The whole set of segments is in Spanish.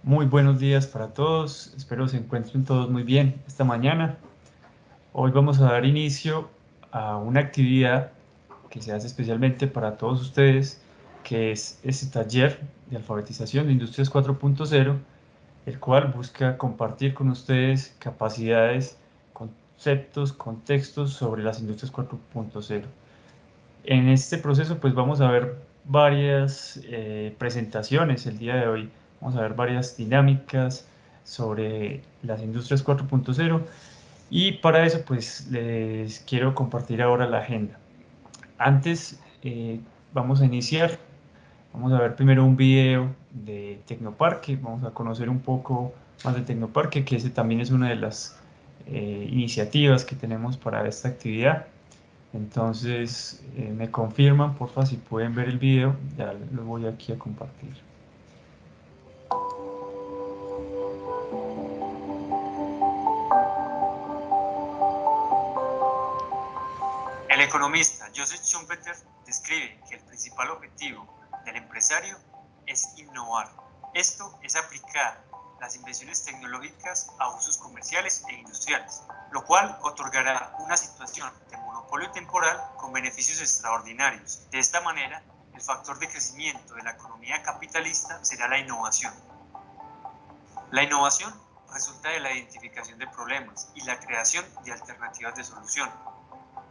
Muy buenos días para todos, espero se encuentren todos muy bien esta mañana. Hoy vamos a dar inicio a una actividad que se hace especialmente para todos ustedes, que es este taller de alfabetización de Industrias 4.0, el cual busca compartir con ustedes capacidades, conceptos, contextos sobre las Industrias 4.0. En este proceso pues vamos a ver varias presentaciones el día de hoy, vamos a ver varias dinámicas sobre las industrias 4.0 y para eso pues les quiero compartir ahora la agenda. Antes vamos a iniciar, vamos a ver primero un video de Tecnoparque, vamos a conocer un poco más de Tecnoparque, que ese también es una de las iniciativas que tenemos para esta actividad. Entonces, me confirman, porfa, si pueden ver el video, ya lo voy aquí a compartir. El economista Joseph Schumpeter describe que el principal objetivo del empresario es innovar. Esto es aplicar las invenciones tecnológicas a usos comerciales e industriales, lo cual otorgará una situación de monopolio temporal con beneficios extraordinarios. De esta manera, el factor de crecimiento de la economía capitalista será la innovación. La innovación resulta de la identificación de problemas y la creación de alternativas de solución.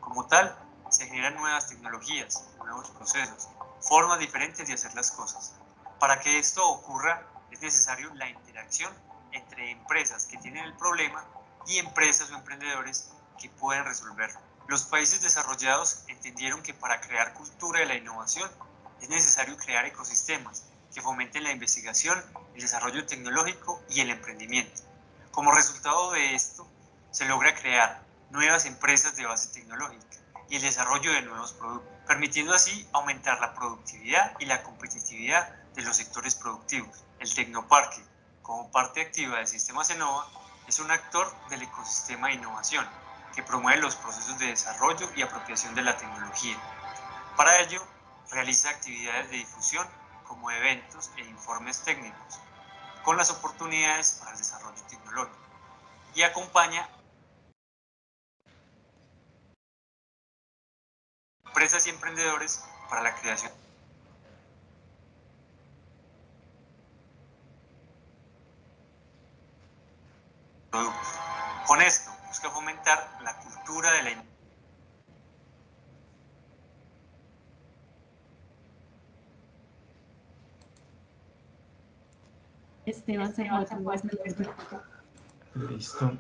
Como tal, se generan nuevas tecnologías, nuevos procesos, formas diferentes de hacer las cosas. Para que esto ocurra, es necesario la interacción entre empresas que tienen el problema y empresas o emprendedores que pueden resolverlo. Los países desarrollados entendieron que para crear cultura de la innovación es necesario crear ecosistemas que fomenten la investigación, el desarrollo tecnológico y el emprendimiento. Como resultado de esto, se logra crear nuevas empresas de base tecnológica y el desarrollo de nuevos productos, permitiendo así aumentar la productividad y la competitividad de los sectores productivos. El Tecnoparque, como parte activa del sistema Cennova, es un actor del ecosistema de innovación que promueve los procesos de desarrollo y apropiación de la tecnología. Para ello, realiza actividades de difusión como eventos e informes técnicos, con las oportunidades para el desarrollo tecnológico, y acompaña empresas y emprendedores para la creación de productos. Con esto, busca fomentar la cultura de la innovación. Esteban se fue a tu voz. Listo.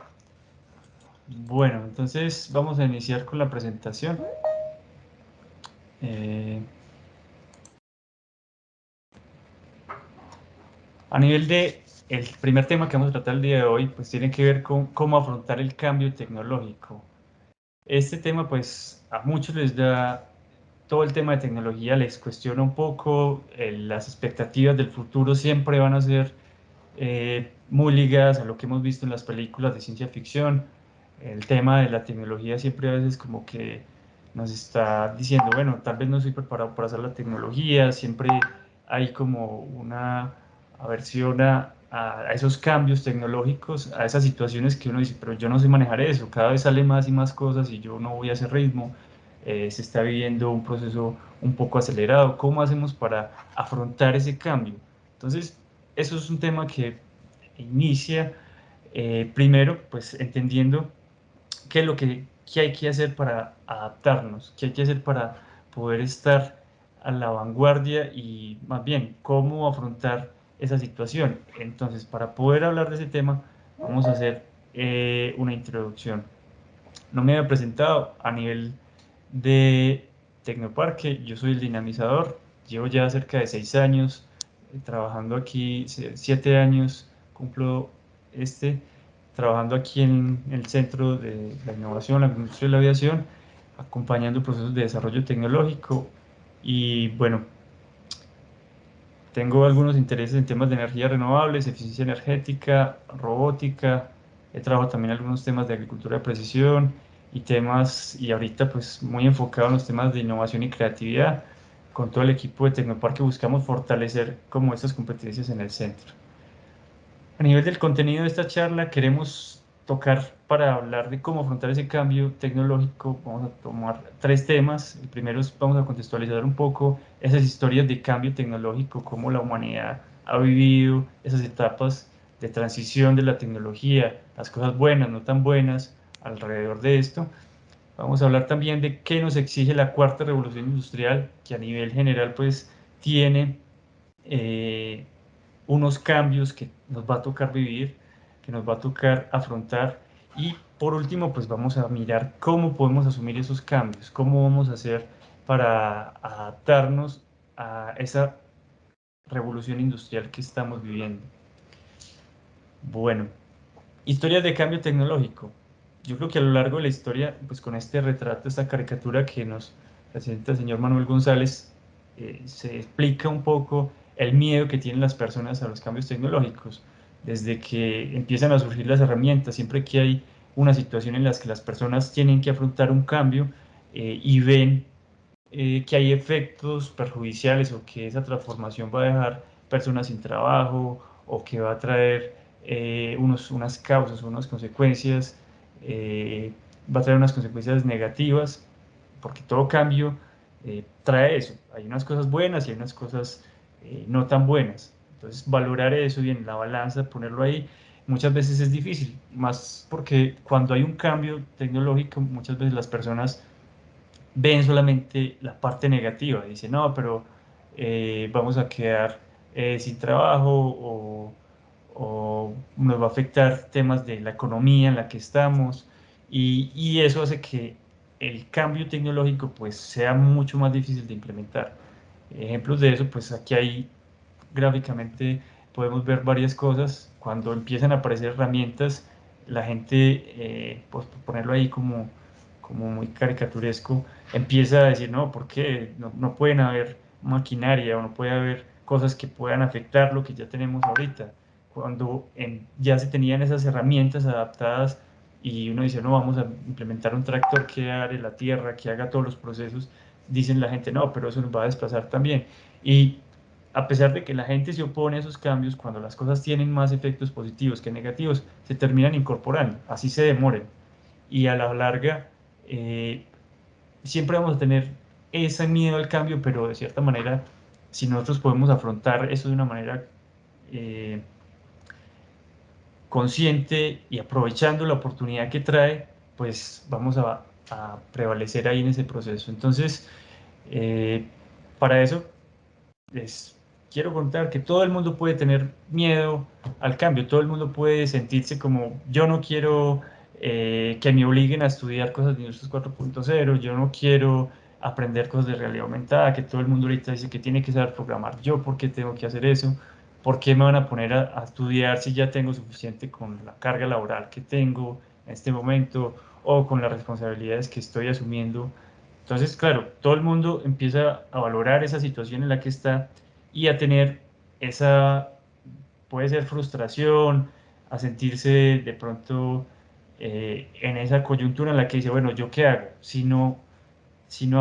Bueno, entonces vamos a iniciar con la presentación. A nivel de el primer tema que vamos a tratar el día de hoy, pues tiene que ver con cómo afrontar el cambio tecnológico. Este tema, pues, a muchos les da todo el tema de tecnología, les cuestiona un poco, las expectativas del futuro siempre van a ser muy ligadas a lo que hemos visto en las películas de ciencia ficción. El tema de la tecnología siempre a veces como que nos está diciendo, bueno, tal vez no estoy preparado para hacer la tecnología, siempre hay como una aversión a esos cambios tecnológicos, a esas situaciones que uno dice, pero yo no sé manejar eso, cada vez sale más y más cosas y yo no voy a ese ritmo, se está viviendo un proceso un poco acelerado, ¿cómo hacemos para afrontar ese cambio? Entonces, eso es un tema que inicia primero, pues entendiendo qué es lo qué hay que hacer para adaptarnos, qué hay que hacer para poder estar a la vanguardia y más bien cómo afrontar esa situación. Entonces, para poder hablar de ese tema, vamos a hacer una introducción. No me había presentado a nivel de Tecnoparque, yo soy el dinamizador, llevo ya cerca de 6 años trabajando aquí, 7 años cumplo este, trabajando aquí en el Centro de la Innovación, la Industria de la Aviación, acompañando procesos de desarrollo tecnológico y bueno, tengo algunos intereses en temas de energías renovables, eficiencia energética, robótica, he trabajado también en algunos temas de agricultura de precisión y temas, y ahorita pues muy enfocado en los temas de innovación y creatividad. Con todo el equipo de Tecnoparque buscamos fortalecer como estas competencias en el centro. A nivel del contenido de esta charla, queremos tocar para hablar de cómo afrontar ese cambio tecnológico. Vamos a tomar 3 temas. El primero es, vamos a contextualizar un poco esas historias de cambio tecnológico, cómo la humanidad ha vivido esas etapas de transición de la tecnología, las cosas buenas, no tan buenas, alrededor de esto. Vamos a hablar también de qué nos exige la cuarta revolución industrial, que a nivel general pues tiene unos cambios que nos va a tocar vivir, que nos va a tocar afrontar. Y por último, pues vamos a mirar cómo podemos asumir esos cambios, cómo vamos a hacer para adaptarnos a esa revolución industrial que estamos viviendo. Bueno, historias de cambio tecnológico. Yo creo que a lo largo de la historia, pues con este retrato, esta caricatura que nos presenta el señor Manuel González, se explica un poco el miedo que tienen las personas a los cambios tecnológicos. Desde que empiezan a surgir las herramientas, siempre que hay una situación en la que las personas tienen que afrontar un cambio y ven que hay efectos perjudiciales o que esa transformación va a dejar personas sin trabajo o que va a traer unas causas, unas consecuencias, va a traer unas consecuencias negativas, porque todo cambio trae eso. Hay unas cosas buenas y hay unas cosas no tan buenas. Entonces, valorar eso y en la balanza, ponerlo ahí, muchas veces es difícil, más porque cuando hay un cambio tecnológico, muchas veces las personas ven solamente la parte negativa, dicen, no, pero vamos a quedar sin trabajo o nos va a afectar temas de la economía en la que estamos y eso hace que el cambio tecnológico pues sea mucho más difícil de implementar. Ejemplos de eso, pues aquí hay gráficamente podemos ver varias cosas. Cuando empiezan a aparecer herramientas, la gente, pues por ponerlo ahí como muy caricaturesco, empieza a decir, no, ¿por qué? No, no pueden haber maquinaria o no puede haber cosas que puedan afectar lo que ya tenemos ahorita. Cuando ya se tenían esas herramientas adaptadas y uno dice, no, vamos a implementar un tractor que haga la tierra, que haga todos los procesos, dicen la gente, no, pero eso nos va a desplazar también. Y a pesar de que la gente se opone a esos cambios, cuando las cosas tienen más efectos positivos que negativos, se terminan incorporando, así se demoren. Y a la larga, eh, siempre vamos a tener ese miedo al cambio, pero de cierta manera, si nosotros podemos afrontar eso de una manera eh, consciente y aprovechando la oportunidad que trae, pues vamos a prevalecer ahí en ese proceso. Entonces, eh, para eso les quiero contar que todo el mundo puede tener miedo al cambio, todo el mundo puede sentirse como yo no quiero que me obliguen a estudiar cosas de Industria 4.0, yo no quiero aprender cosas de realidad aumentada, que todo el mundo ahorita dice que tiene que saber programar, yo por qué tengo que hacer eso, por qué me van a poner a estudiar si ya tengo suficiente con la carga laboral que tengo en este momento o con las responsabilidades que estoy asumiendo. Entonces, claro, todo el mundo empieza a valorar esa situación en la que está y a tener esa, puede ser frustración, a sentirse de pronto en esa coyuntura en la que dice, bueno, ¿yo qué hago? Si no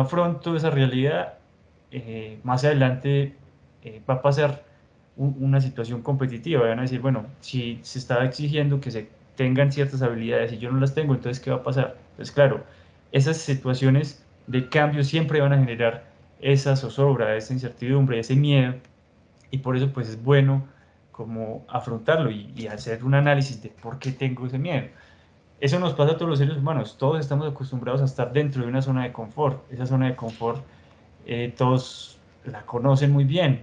afronto esa realidad, más adelante va a pasar una situación competitiva. Van a decir, bueno, si se está exigiendo que se tengan ciertas habilidades y yo no las tengo, entonces, ¿qué va a pasar? Entonces, claro, esas situaciones de cambio siempre van a generar esa zozobra, esa incertidumbre, ese miedo, y por eso pues es bueno como afrontarlo y hacer un análisis de por qué tengo ese miedo. Eso nos pasa a todos los seres humanos, todos estamos acostumbrados a estar dentro de una zona de confort. Esa zona de confort todos la conocen muy bien.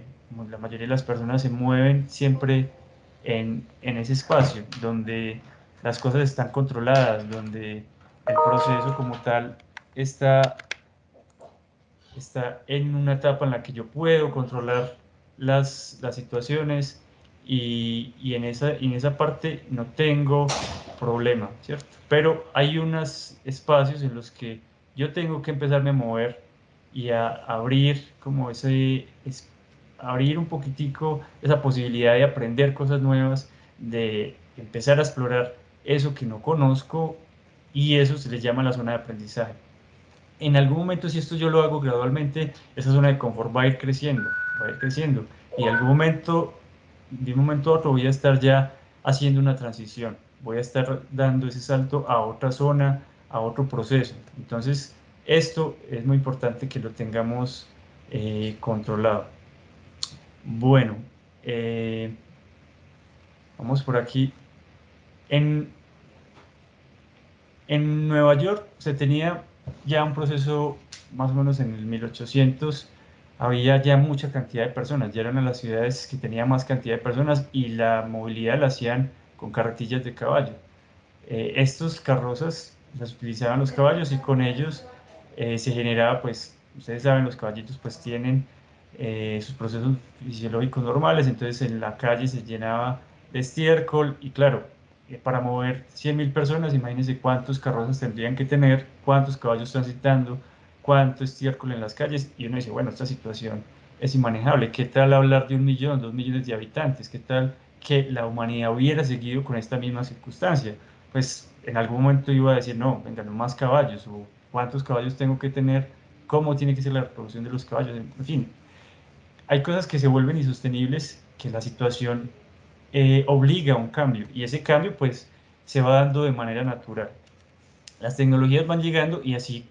La mayoría de las personas se mueven siempre en ese espacio donde las cosas están controladas, donde el proceso como tal está, está en una etapa en la que yo puedo controlar las situaciones y en esa parte no tengo problema, ¿cierto? Pero hay unos espacios en los que yo tengo que empezarme a mover y a abrir como abrir un poquitico esa posibilidad de aprender cosas nuevas, de empezar a explorar eso que no conozco y eso se le llama la zona de aprendizaje. En algún momento, si esto yo lo hago gradualmente, esa zona de confort va a ir creciendo, va a ir creciendo. Y en algún momento, de un momento a otro, voy a estar ya haciendo una transición, voy a estar dando ese salto a otra zona, a otro proceso. Entonces, esto es muy importante que lo tengamos controlado. Bueno, vamos por aquí. En Nueva York se tenía ya un proceso más o menos en el 1800, había ya mucha cantidad de personas, ya eran las ciudades que tenían más cantidad de personas y la movilidad la hacían con carretillas de caballo. Estos carrozas las utilizaban los caballos y con ellos se generaba, pues, ustedes saben, los caballitos pues tienen sus procesos fisiológicos normales, entonces en la calle se llenaba de estiércol y claro, para mover 100.000 personas, imagínense cuántos carrozas tendrían que tener, cuántos caballos transitando, cuánto estiércol en las calles y uno dice, bueno, esta situación es inmanejable, ¿qué tal hablar de 1 millón, 2 millones de habitantes? ¿Qué tal que la humanidad hubiera seguido con esta misma circunstancia? Pues en algún momento iba a decir, no, venga, no más caballos, o cuántos caballos tengo que tener, cómo tiene que ser la reproducción de los caballos, en fin. Hay cosas que se vuelven insostenibles, que la situación obliga a un cambio, y ese cambio pues se va dando de manera natural. Las tecnologías van llegando y así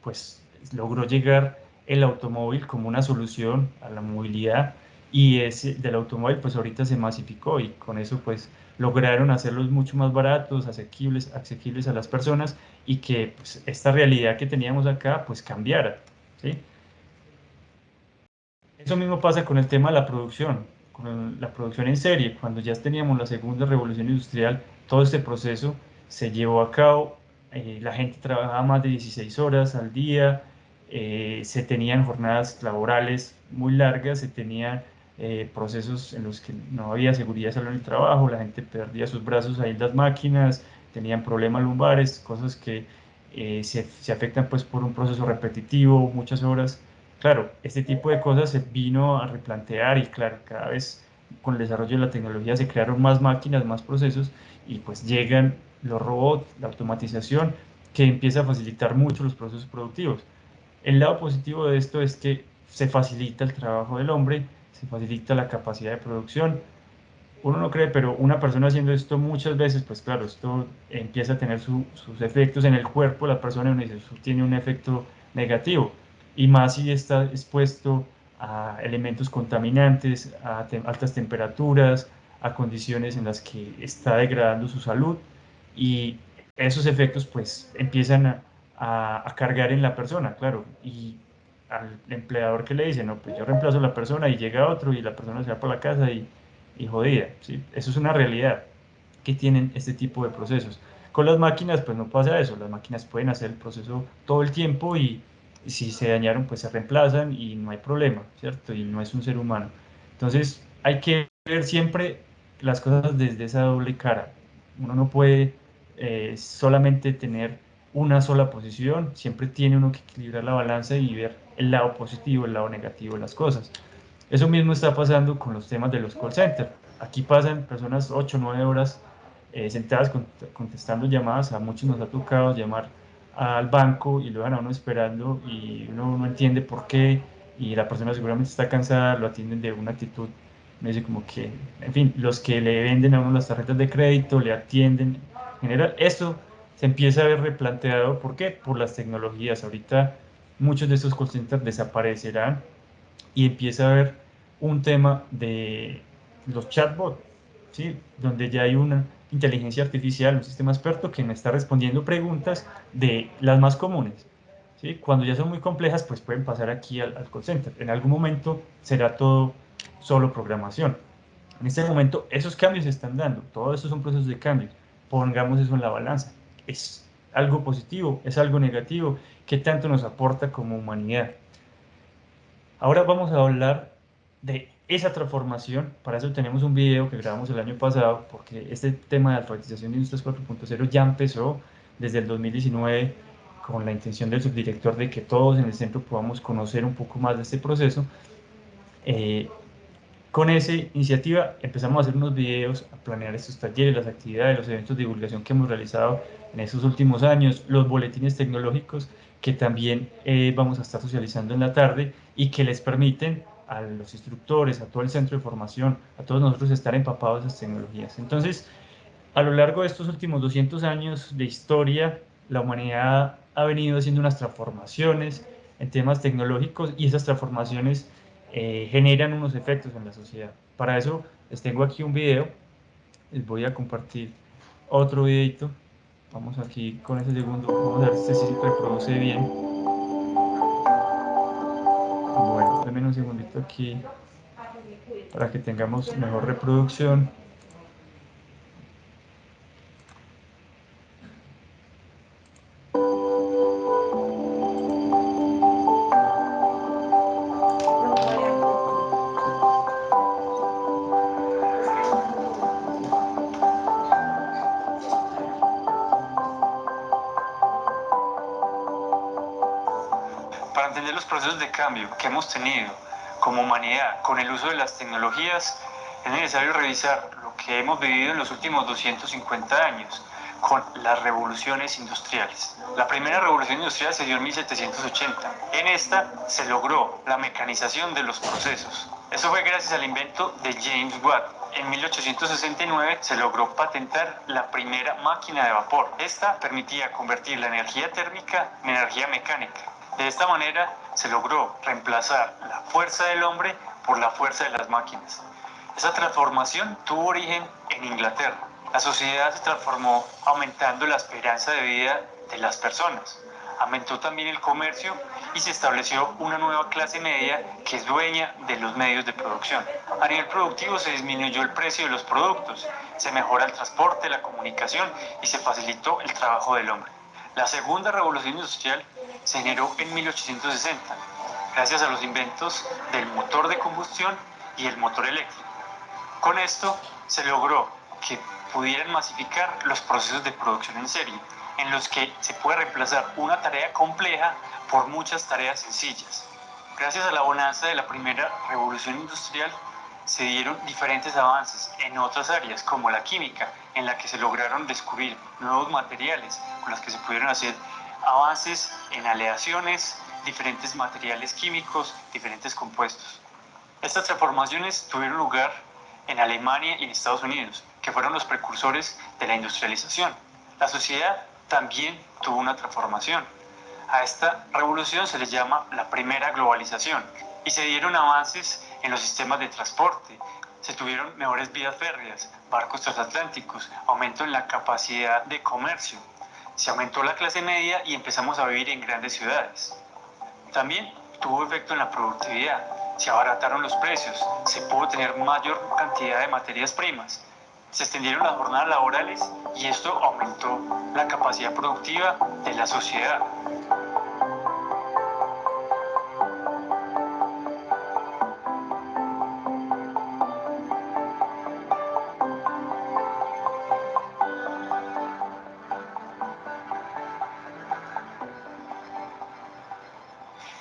pues logró llegar el automóvil como una solución a la movilidad y ese del automóvil pues ahorita se masificó y con eso pues lograron hacerlos mucho más baratos, asequibles a las personas y que pues, esta realidad que teníamos acá pues cambiara, ¿sí? Eso mismo pasa con el tema de la producción, con la producción en serie. Cuando ya teníamos la segunda revolución industrial, todo este proceso se llevó a cabo, la gente trabajaba más de 16 horas al día, se tenían jornadas laborales muy largas, se tenían procesos en los que no había seguridad salud en el trabajo, la gente perdía sus brazos ahí en las máquinas, tenían problemas lumbares, cosas que se afectan pues por un proceso repetitivo, muchas horas. Claro, este tipo de cosas se vino a replantear y claro, cada vez con el desarrollo de la tecnología se crearon más máquinas, más procesos y pues llegan los robots, la automatización, que empieza a facilitar mucho los procesos productivos. El lado positivo de esto es que se facilita el trabajo del hombre, se facilita la capacidad de producción. Uno no cree, pero una persona haciendo esto muchas veces, pues claro, esto empieza a tener sus efectos en el cuerpo de la persona y uno dice, eso tiene un efecto negativo. Y más si está expuesto a elementos contaminantes, a altas temperaturas, a condiciones en las que está degradando su salud y esos efectos pues empiezan a cargar en la persona, claro, y al empleador que le dice, no, pues yo reemplazo a la persona y llega otro y la persona se va por la casa y jodida, ¿sí? Eso es una realidad que tienen este tipo de procesos. Con las máquinas, pues no pasa eso, las máquinas pueden hacer el proceso todo el tiempo y si se dañaron, pues se reemplazan y no hay problema, ¿cierto? Y no es un ser humano. Entonces, hay que ver siempre las cosas desde esa doble cara. Uno no puede solamente tener una sola posición, siempre tiene uno que equilibrar la balanza y ver el lado positivo, el lado negativo de las cosas. Eso mismo está pasando con los temas de los call centers. Aquí pasan personas 8 o 9 horas sentadas contestando llamadas. A muchos nos ha tocado llamar al banco y lo dejan a uno esperando y uno no entiende por qué y la persona seguramente está cansada, lo atienden de una actitud, me dice como que, en fin, los que le venden a uno las tarjetas de crédito, le atienden. En general, esto se empieza a ver replanteado. ¿Por qué? Por las tecnologías. Ahorita muchos de estos call centers desaparecerán y empieza a haber un tema de los chatbots, ¿sí? Donde ya hay una inteligencia artificial, un sistema experto que me está respondiendo preguntas de las más comunes. ¿Sí? Cuando ya son muy complejas, pues pueden pasar aquí al call center. En algún momento será todo solo programación. En este momento esos cambios se están dando, todos esos son procesos de cambio. Pongamos eso en la balanza. ¿Es algo positivo? ¿Es algo negativo? ¿Qué tanto nos aporta como humanidad? Ahora vamos a hablar de esa transformación. Para eso tenemos un video que grabamos el año pasado, porque este tema de alfabetización de Industrias 4.0 ya empezó desde el 2019 con la intención del subdirector de que todos en el centro podamos conocer un poco más de este proceso. Eh, con esa iniciativa empezamos a hacer unos videos, a planear estos talleres, las actividades, los eventos de divulgación que hemos realizado en estos últimos años, los boletines tecnológicos que también vamos a estar socializando en la tarde y que les permiten a los instructores, a todo el centro de formación, a todos nosotros estar empapados de esas tecnologías. Entonces, a lo largo de estos últimos 200 años de historia, la humanidad ha venido haciendo unas transformaciones en temas tecnológicos y esas transformaciones generan unos efectos en la sociedad. Para eso les tengo aquí un video, les voy a compartir otro videito. Vamos aquí con ese segundo, vamos a ver si se reproduce bien. Bueno, denme un segundito aquí para que tengamos mejor reproducción. Para entender los procesos de cambio que hemos tenido como humanidad con el uso de las tecnologías, es necesario revisar lo que hemos vivido en los últimos 250 años con las revoluciones industriales. La primera revolución industrial se dio en 1780. En esta se logró la mecanización de los procesos. Eso fue gracias al invento de James Watt. En 1869 se logró patentar la primera máquina de vapor. Esta permitía convertir la energía térmica en energía mecánica. De esta manera se logró reemplazar la fuerza del hombre por la fuerza de las máquinas. Esa transformación tuvo origen en Inglaterra. La sociedad se transformó aumentando la esperanza de vida de las personas. Aumentó también el comercio y se estableció una nueva clase media que es dueña de los medios de producción. A nivel productivo se disminuyó el precio de los productos, se mejora el transporte, la comunicación y se facilitó el trabajo del hombre. La segunda revolución industrial se generó en 1860, gracias a los inventos del motor de combustión y el motor eléctrico. Con esto se logró que pudieran masificar los procesos de producción en serie, en los que se puede reemplazar una tarea compleja por muchas tareas sencillas. Gracias a la bonanza de la primera revolución industrial, se dieron diferentes avances en otras áreas, como la química, en la que se lograron descubrir nuevos materiales con los que se pudieron hacer avances en aleaciones, diferentes materiales químicos, diferentes compuestos. Estas transformaciones tuvieron lugar en Alemania y en Estados Unidos, que fueron los precursores de la industrialización. La sociedad también tuvo una transformación. A esta revolución se le llama la primera globalización y se dieron avances en los sistemas de transporte, se tuvieron mejores vías férreas, barcos transatlánticos, aumento en la capacidad de comercio, se aumentó la clase media y empezamos a vivir en grandes ciudades. También tuvo efecto en la productividad, se abarataron los precios, se pudo tener mayor cantidad de materias primas, se extendieron las jornadas laborales y esto aumentó la capacidad productiva de la sociedad.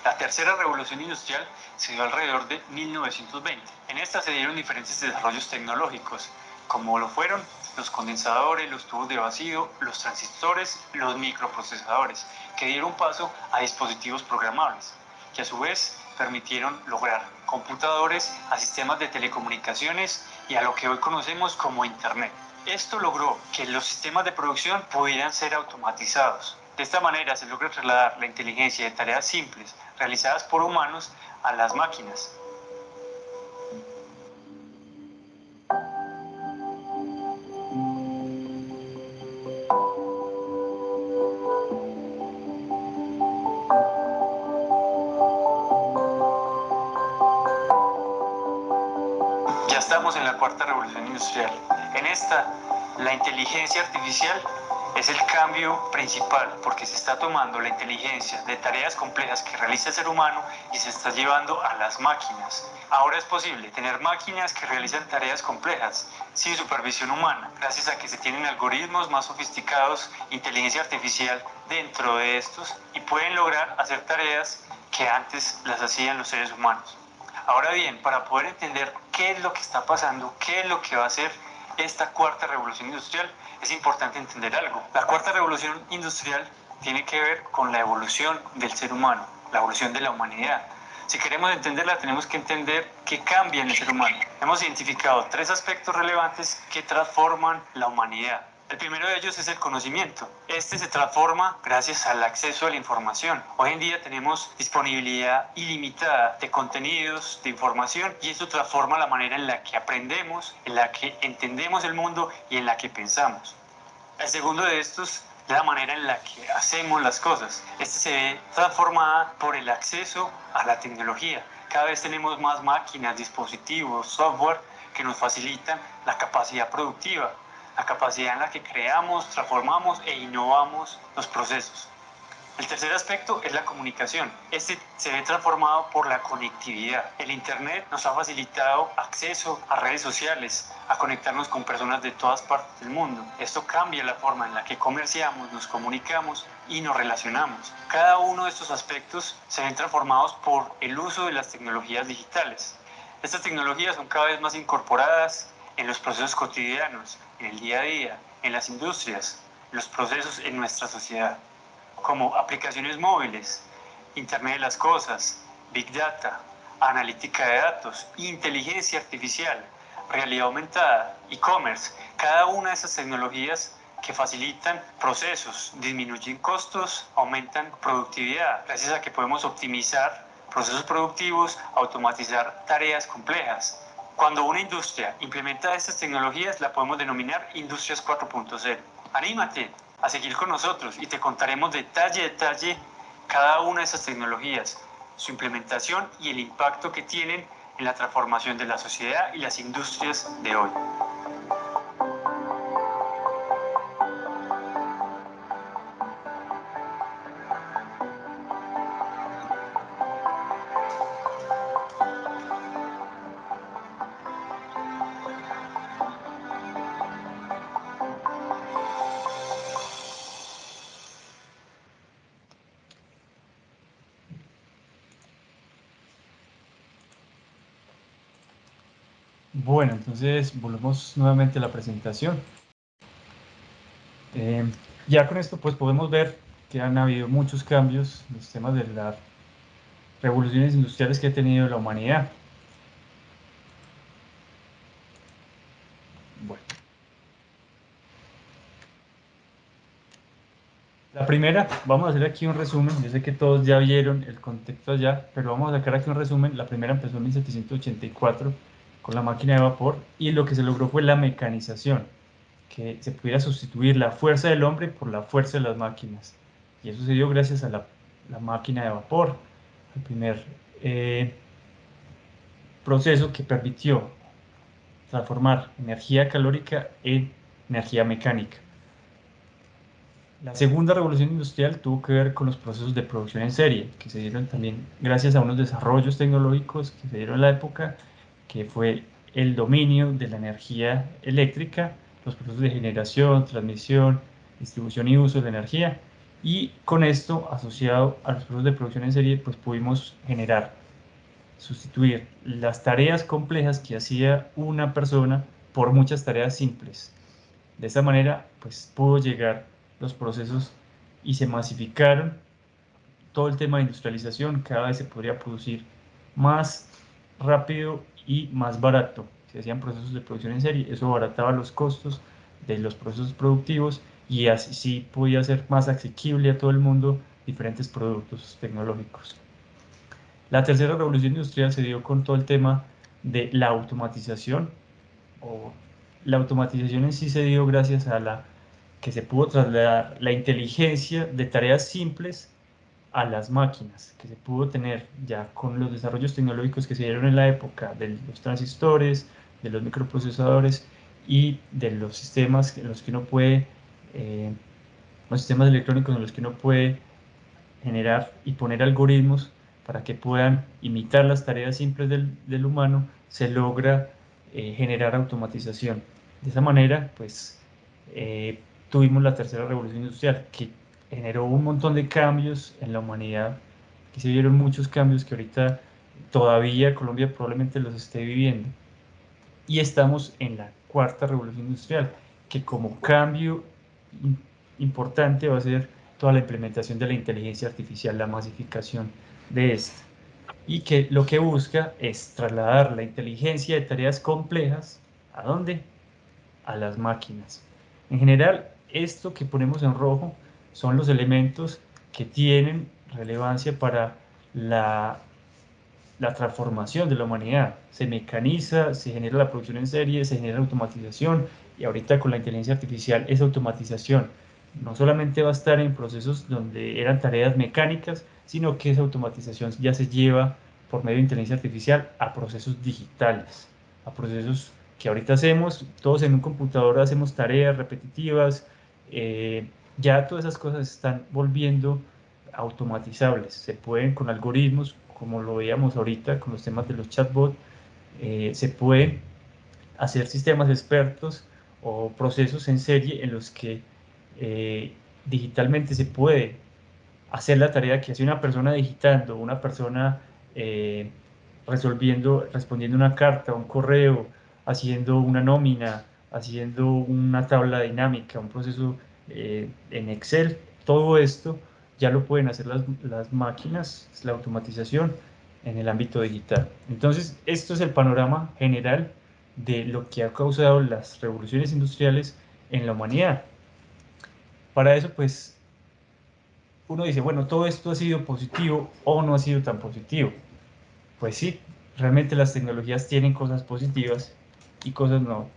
La tercera revolución industrial se dio alrededor de 1920. En esta se dieron diferentes desarrollos tecnológicos, como lo fueron los condensadores, los tubos de vacío, los transistores, los microprocesadores, que dieron paso a dispositivos programables, que a su vez permitieron lograr computadores, a sistemas de telecomunicaciones y a lo que hoy conocemos como Internet. Esto logró que los sistemas de producción pudieran ser automatizados. De esta manera se logra trasladar la inteligencia de tareas simples realizadas por humanos a las máquinas. Ya estamos en la cuarta revolución industrial. En esta, la inteligencia artificial es el cambio principal porque se está tomando la inteligencia de tareas complejas que realiza el ser humano y se está llevando a las máquinas. Ahora es posible tener máquinas que realizan tareas complejas sin supervisión humana, gracias a que se tienen algoritmos más sofisticados, inteligencia artificial dentro de estos y pueden lograr hacer tareas que antes las hacían los seres humanos. Ahora bien, para poder entender qué es lo que está pasando, qué es lo que va a hacer esta cuarta revolución industrial, es importante entender algo. La cuarta revolución industrial tiene que ver con la evolución del ser humano, la evolución de la humanidad. Si queremos entenderla, tenemos que entender qué cambia en el ser humano. Hemos identificado 3 aspectos relevantes que transforman la humanidad. El primero de ellos es el conocimiento. Este se transforma gracias al acceso a la información. Hoy en día tenemos disponibilidad ilimitada de contenidos, de información, y eso transforma la manera en la que aprendemos, en la que entendemos el mundo y en la que pensamos. El segundo de estos es la manera en la que hacemos las cosas. Este se ve transformada por el acceso a la tecnología. Cada vez tenemos más máquinas, dispositivos, software que nos facilitan la capacidad productiva, la capacidad en la que creamos, transformamos e innovamos los procesos. El tercer aspecto es la comunicación. Este se ve transformado por la conectividad. El Internet nos ha facilitado acceso a redes sociales, a conectarnos con personas de todas partes del mundo. Esto cambia la forma en la que comerciamos, nos comunicamos y nos relacionamos. Cada uno de estos aspectos se ven transformados por el uso de las tecnologías digitales. Estas tecnologías son cada vez más incorporadas en los procesos cotidianos, en el día a día, en las industrias, en los procesos en nuestra sociedad, como aplicaciones móviles, Internet de las Cosas, Big Data, analítica de datos, inteligencia artificial, realidad aumentada, e-commerce. Cada una de esas tecnologías que facilitan procesos, disminuyen costos, aumentan productividad, gracias a que podemos optimizar procesos productivos, automatizar tareas complejas. Cuando una industria implementa estas tecnologías, la podemos denominar Industrias 4.0. Anímate a seguir con nosotros y te contaremos detalle a detalle cada una de esas tecnologías, su implementación y el impacto que tienen en la transformación de la sociedad y las industrias de hoy. Bueno, entonces volvemos nuevamente a la presentación. Ya con esto pues podemos ver que han habido muchos cambios en los temas de las revoluciones industriales que ha tenido la humanidad. Bueno. La primera, vamos a hacer aquí un resumen. Yo sé que todos ya vieron el contexto allá, pero vamos a sacar aquí un resumen. La primera empezó en 1784 con la máquina de vapor y lo que se logró fue la mecanización, que se pudiera sustituir la fuerza del hombre por la fuerza de las máquinas. Y eso se dio gracias a la máquina de vapor, el primer proceso que permitió transformar energía calórica en energía mecánica. La segunda revolución industrial tuvo que ver con los procesos de producción en serie, que se dieron también gracias a unos desarrollos tecnológicos que se dieron en la época, que fue el dominio de la energía eléctrica, los procesos de generación, transmisión, distribución y uso de la energía. Y con esto, asociado a los procesos de producción en serie, pues pudimos sustituir las tareas complejas que hacía una persona por muchas tareas simples. De esta manera, pues pudo llegar los procesos y se masificaron todo el tema de industrialización. Cada vez se podría producir más rápido y más barato. Se hacían procesos de producción en serie, eso abarataba los costos de los procesos productivos y así sí podía ser más asequible a todo el mundo diferentes productos tecnológicos. La tercera revolución industrial se dio con todo el tema de la automatización. La automatización en sí se dio gracias a que se pudo trasladar la inteligencia de tareas simples a las máquinas, que se pudo tener ya con los desarrollos tecnológicos que se dieron en la época de los transistores, de los microprocesadores y de los sistemas en los que uno puede, los sistemas electrónicos en los que uno puede generar y poner algoritmos para que puedan imitar las tareas simples del humano, se logra generar automatización. De esa manera, pues, tuvimos la tercera revolución industrial, que generó un montón de cambios en la humanidad, que se vieron muchos cambios que ahorita todavía Colombia probablemente los esté viviendo. Y estamos en la cuarta revolución industrial, que como cambio importante va a ser toda la implementación de la inteligencia artificial, la masificación de esta. y que lo que busca es trasladar la inteligencia de tareas complejas, ¿a dónde? A las máquinas. En general, esto que ponemos en rojo son los elementos que tienen relevancia para la transformación de la humanidad. Se mecaniza, se genera la producción en serie, se genera automatización y ahorita con la inteligencia artificial esa automatización no solamente va a estar en procesos donde eran tareas mecánicas, sino que esa automatización ya se lleva por medio de inteligencia artificial a procesos digitales, a procesos que ahorita hacemos, todos en un computador hacemos tareas repetitivas, ya todas esas cosas se están volviendo automatizables, se pueden con algoritmos, como lo veíamos ahorita con los temas de los chatbots, se pueden hacer sistemas expertos o procesos en serie en los que digitalmente se puede hacer la tarea que hace una persona digitando, una persona eh, respondiendo una carta, un correo, haciendo una nómina, haciendo una tabla dinámica, un proceso en Excel. Todo esto ya lo pueden hacer las máquinas, la automatización en el ámbito digital. Entonces, esto es el panorama general de lo que ha causado las revoluciones industriales en la humanidad. Para eso, pues, uno dice, bueno, todo esto ha sido positivo o no ha sido tan positivo. Pues sí, realmente las tecnologías tienen cosas positivas y cosas no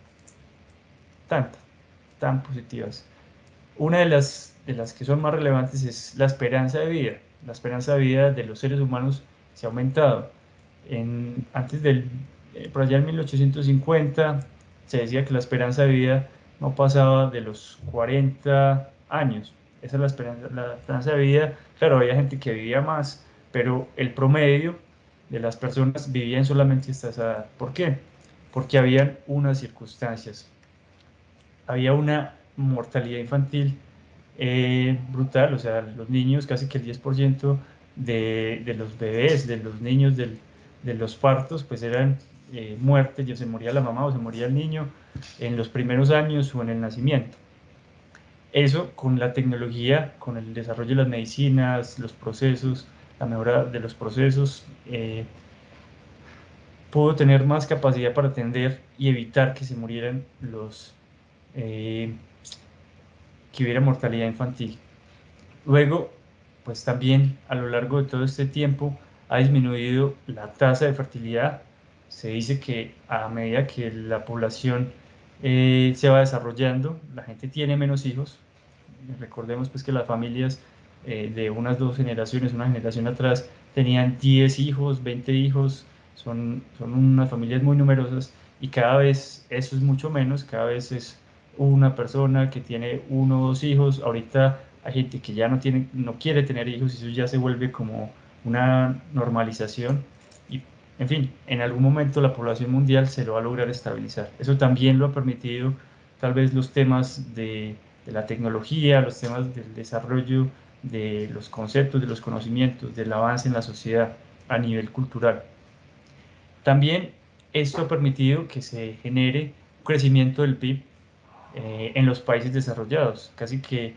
tan positivas. Una de las que son más relevantes es la esperanza de vida. La esperanza de vida de los seres humanos se ha aumentado. Antes por allá en 1850 se decía que la esperanza de vida no pasaba de los 40 años. Esa es la esperanza de vida. Claro, había gente que vivía más, pero el promedio de las personas vivían solamente hasta esa edad. ¿Por qué? Porque habían unas circunstancias. Había una mortalidad infantil brutal, o sea, los niños, casi que el 10% de los bebés, de los niños de los partos, pues eran muertes, ya se moría la mamá o se moría el niño en los primeros años o en el nacimiento. Eso con la tecnología, con el desarrollo de las medicinas, los procesos, la mejora de los procesos, pudo tener más capacidad para atender y evitar que se murieran eh, que hubiera mortalidad infantil. Luego, pues también a lo largo de todo este tiempo ha disminuido la tasa de fertilidad. Se dice que a medida que la población se va desarrollando, la gente tiene menos hijos. Recordemos pues que las familias de unas dos generaciones, una generación atrás, tenían 10 hijos, 20 hijos, son unas familias muy numerosas y cada vez eso es mucho menos, cada vez es una persona que tiene uno o dos hijos. Ahorita hay gente que ya no quiere tener hijos y eso ya se vuelve como una normalización. Y, en fin, en algún momento la población mundial se lo va a lograr estabilizar. Eso también lo ha permitido tal vez los temas de la tecnología, los temas del desarrollo de los conceptos, de los conocimientos, del avance en la sociedad a nivel cultural. También esto ha permitido que se genere un crecimiento del PIB en los países desarrollados. Casi que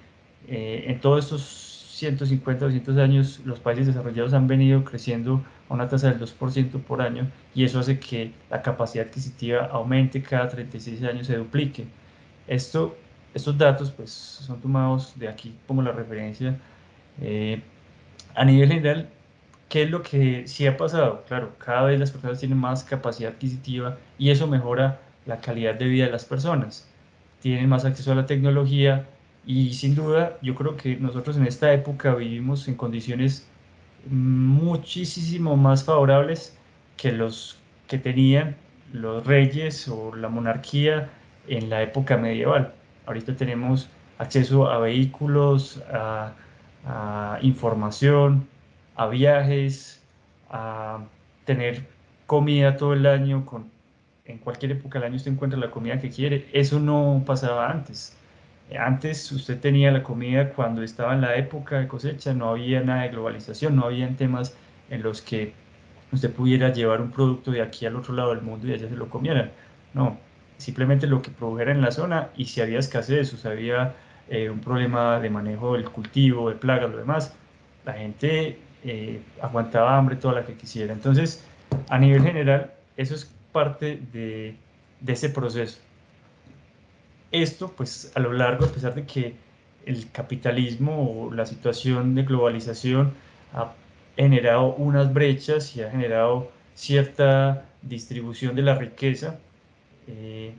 en todos estos 150 o 200 años los países desarrollados han venido creciendo a una tasa del 2% por año y eso hace que la capacidad adquisitiva aumente cada 36 años, se duplique. Estos datos pues son tomados de aquí, pongo la referencia. Eh, a nivel general, ¿qué es lo que sí ha pasado? Claro, cada vez las personas tienen más capacidad adquisitiva y eso mejora la calidad de vida de las personas. Tienen más acceso a la tecnología y sin duda yo creo que nosotros en esta época vivimos en condiciones muchísimo más favorables que los que tenían los reyes o la monarquía en la época medieval. Ahorita tenemos acceso a vehículos, a información, a viajes, a tener comida todo el año. En cualquier época del año usted encuentra la comida que quiere. Eso no pasaba antes. Antes usted tenía la comida cuando estaba en la época de cosecha, no había nada de globalización, no había temas en los que usted pudiera llevar un producto de aquí al otro lado del mundo y allá se lo comieran. No, simplemente lo que produjera en la zona, y si había escasez o si había un problema de manejo del cultivo, de plagas, lo demás, la gente aguantaba hambre toda la que quisiera. Entonces, a nivel general, eso es parte de ese proceso. Esto, pues, a lo largo, a pesar de que el capitalismo o la situación de globalización ha generado unas brechas y ha generado cierta distribución de la riqueza, eh,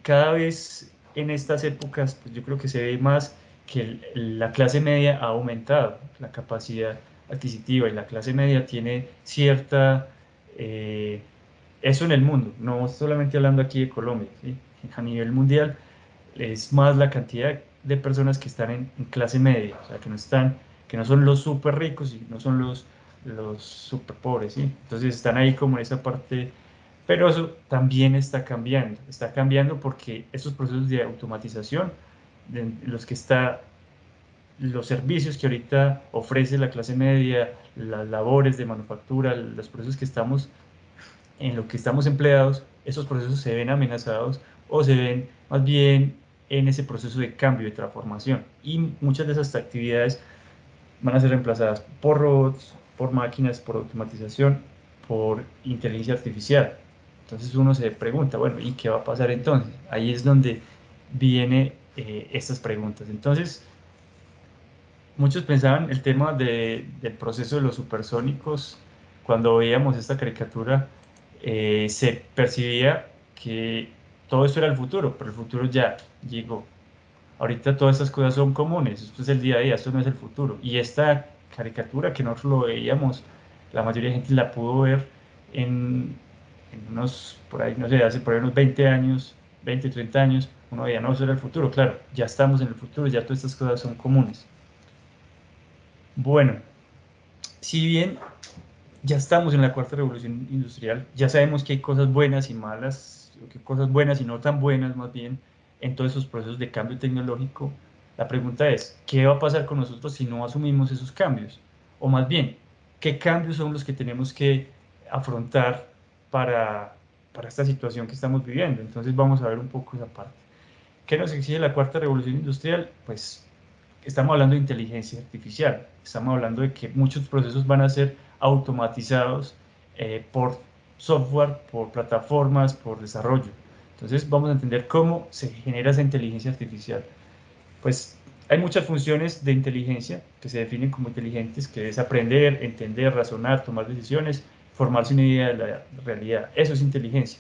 cada vez en estas épocas, pues yo creo que se ve más que la clase media ha aumentado la capacidad adquisitiva y la clase media tiene cierta, eso en el mundo, no solamente hablando aquí de Colombia, ¿sí? A nivel mundial es más la cantidad de personas que están en clase media, o sea, que no están, que no son los súper ricos y no son los súper pobres, ¿sí? Entonces están ahí como en esa parte, pero eso también está cambiando porque esos procesos de automatización, de los que está, los servicios que ahorita ofrece la clase media, las labores de manufactura, los procesos que estamos en lo que estamos empleados, esos procesos se ven amenazados o se ven más bien en ese proceso de cambio, de transformación. Y muchas de esas actividades van a ser reemplazadas por robots, por máquinas, por automatización, por inteligencia artificial. Entonces uno se pregunta, bueno, ¿y qué va a pasar entonces? Ahí es donde vienen estas preguntas. Entonces, muchos pensaban el tema del proceso de los supersónicos, cuando veíamos esta caricatura, se percibía que todo esto era el futuro, pero el futuro ya llegó. Ahorita todas estas cosas son comunes, esto es el día a día, esto no es el futuro. Y esta caricatura que nosotros lo veíamos, la mayoría de gente la pudo ver en unos, por ahí, no sé, hace por ahí unos 20 años, 20, 30 años, uno veía, no, eso era el futuro, claro, ya estamos en el futuro, ya todas estas cosas son comunes. Bueno, si bien ya estamos en la cuarta revolución industrial, ya sabemos que hay cosas buenas y malas, o que cosas buenas y no tan buenas más bien en todos esos procesos de cambio tecnológico. La pregunta es, ¿qué va a pasar con nosotros si no asumimos esos cambios? O más bien, ¿qué cambios son los que tenemos que afrontar para esta situación que estamos viviendo? Entonces vamos a ver un poco esa parte. ¿Qué nos exige la cuarta revolución industrial? Pues estamos hablando de inteligencia artificial, estamos hablando de que muchos procesos van a ser automatizados por software, por plataformas, por desarrollo. Entonces vamos a entender cómo se genera esa inteligencia artificial. Pues hay muchas funciones de inteligencia que se definen como inteligentes, que es aprender, entender, razonar, tomar decisiones, formarse una idea de la realidad. Eso es inteligencia.